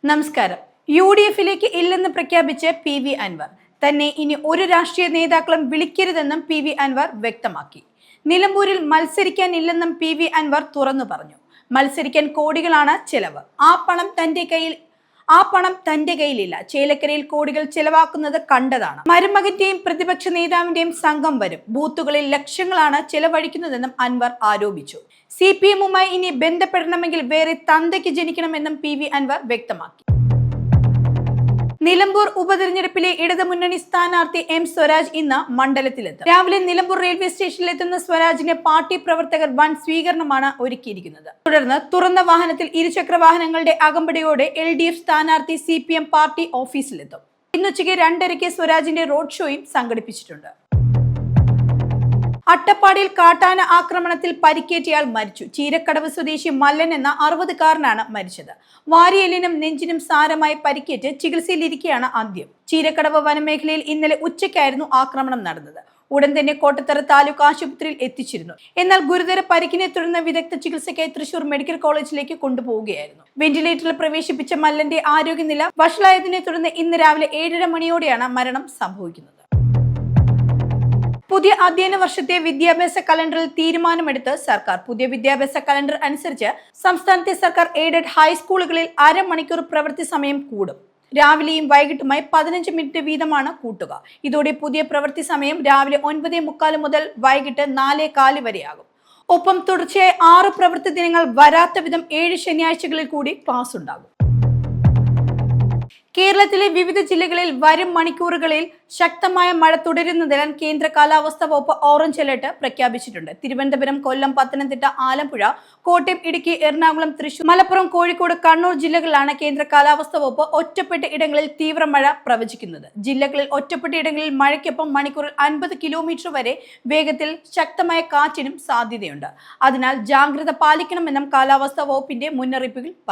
നമസ്കാരം. UDF-ലേക്ക് ഇല്ലെന്ന് പ്രഖ്യാപിച്ച് PV അൻവർ. തന്നെ ഇനി ഒരു രാഷ്ട്രീയ നേതാക്കളും വിളിക്കരുതെന്നും PV അൻവർ വ്യക്തമാക്കി. നിലമ്പൂരിൽ മത്സരിക്കാനില്ലെന്നും PV അൻവർ തുറന്നു പറഞ്ഞു. മത്സരിക്കാൻ കോടികളാണ് ചെലവ്. ആ പണം തന്റെ കയ്യിലില്ല. ചേലക്കരയിൽ കോടികൾ ചെലവാക്കുന്നത് കണ്ടതാണ്. മരുമകന്റെയും പ്രതിപക്ഷ നേതാവിന്റെയും സംഘം വരും. ബൂത്തുകളിൽ ലക്ഷങ്ങളാണ് ചെലവഴിക്കുന്നതെന്നും അൻവർ ആരോപിച്ചു. CPM-മായി ഇനി ബന്ധപ്പെടണമെങ്കിൽ വേറെ തന്തയ്ക്ക് ജനിക്കണമെന്നും PV അൻവർ വ്യക്തമാക്കി. നിലമ്പൂർ ഉപതെരഞ്ഞെടുപ്പിലെ ഇടതുമുന്നണി സ്ഥാനാർത്ഥി M സ്വരാജ് ഇന്ന് മണ്ഡലത്തിലെത്തും. രാവിലെ നിലമ്പൂർ റെയിൽവേ സ്റ്റേഷനിലെത്തുന്ന സ്വരാജിന് പാർട്ടി പ്രവർത്തകർ വൻ സ്വീകരണമാണ് ഒരുക്കിയിരിക്കുന്നത്. തുടർന്ന് തുറന്ന വാഹനത്തിൽ ഇരുചക്ര വാഹനങ്ങളുടെ അകമ്പടിയോടെ LDF സ്ഥാനാർത്ഥി CPM പാർട്ടി ഓഫീസിലെത്തും. ഇന്നുച്ചയ്ക്ക് 2:30 സ്വരാജിന്റെ റോഡ് ഷോയും സംഘടിപ്പിച്ചിട്ടുണ്ട്. അട്ടപ്പാടിയിൽ കാട്ടാന ആക്രമണത്തിൽ പരിക്കേറ്റയാൾ മരിച്ചു. ചീരക്കടവ് സ്വദേശി മല്ലൻ എന്ന 60-കാരനാണ് മരിച്ചത്. വാരിയെല്ലിനും നെഞ്ചിനും സാരമായി പരിക്കേറ്റ് ചികിത്സയിലിരിക്കെയാണ് അന്ത്യം. ചീരക്കടവ് വനമേഖലയിൽ ഇന്നലെ ഉച്ചയ്ക്കായിരുന്നു ആക്രമണം നടന്നത്. ഉടൻ തന്നെ കോട്ടത്തറ താലൂക്ക് ആശുപത്രിയിൽ എത്തിച്ചിരുന്നു. എന്നാൽ ഗുരുതര പരിക്കിനെ തുടർന്ന് വിദഗ്ധ ചികിത്സയ്ക്കായി തൃശൂർ മെഡിക്കൽ കോളേജിലേക്ക് കൊണ്ടുപോവുകയായിരുന്നു. വെന്റിലേറ്ററിൽ പ്രവേശിപ്പിച്ച മല്ലന്റെ ആരോഗ്യനില വഷളായതിനെ തുടർന്ന് ഇന്ന് രാവിലെ 7:30 മണിയോടെയാണ് മരണം സംഭവിക്കുന്നത്. പുതിയ അധ്യയന വർഷത്തെ വിദ്യാഭ്യാസ കലണ്ടറിൽ തീരുമാനമെടുത്ത് സർക്കാർ. പുതിയ വിദ്യാഭ്യാസ കലണ്ടർ അനുസരിച്ച് സംസ്ഥാനത്തെ സർക്കാർ എയ്ഡഡ് ഹൈസ്കൂളുകളിൽ അരമണിക്കൂർ പ്രവൃത്തി സമയം കൂടും. രാവിലെയും വൈകിട്ടുമായി 15 മിനിറ്റ് വീതമാണ് കൂട്ടുക. ഇതോടെ പുതിയ പ്രവൃത്തി സമയം രാവിലെ 9:45 മുതൽ വൈകിട്ട് 4:15 വരെയാകും. ഒപ്പം തുടർച്ചയായി 6 പ്രവൃത്തി ദിനങ്ങൾ വരാത്ത വിധം 7 ശനിയാഴ്ചകളിൽ കൂടി ക്ലാസ് ഉണ്ടാകും. കേരളത്തിലെ വിവിധ ജില്ലകളിൽ വരും മണിക്കൂറുകളിൽ ശക്തമായ മഴ തുടരുന്നതിനാൽ കേന്ദ്ര കാലാവസ്ഥാ വകുപ്പ് ഓറഞ്ച് അലർട്ട് പ്രഖ്യാപിച്ചിട്ടുണ്ട്. തിരുവനന്തപുരം, കൊല്ലം, പത്തനംതിട്ട, ആലപ്പുഴ, കോട്ടയം, ഇടുക്കി, എറണാകുളം, തൃശൂർ, മലപ്പുറം, കോഴിക്കോട്, കണ്ണൂർ ജില്ലകളിലാണ് കേന്ദ്ര കാലാവസ്ഥാ വകുപ്പ് ഒറ്റപ്പെട്ട ഇടങ്ങളിൽ തീവ്ര മഴ പ്രവചിക്കുന്നത്. ജില്ലകളിൽ ഒറ്റപ്പെട്ട ഇടങ്ങളിൽ മഴയ്ക്കൊപ്പം മണിക്കൂറിൽ 50 കിലോമീറ്റർ വരെ വേഗത്തിൽ ശക്തമായ കാറ്റിനും സാധ്യതയുണ്ട്. അതിനാൽ ജാഗ്രത പാലിക്കണമെന്നും കാലാവസ്ഥാ വകുപ്പിന്റെ മുന്നറിയിപ്പുകൾ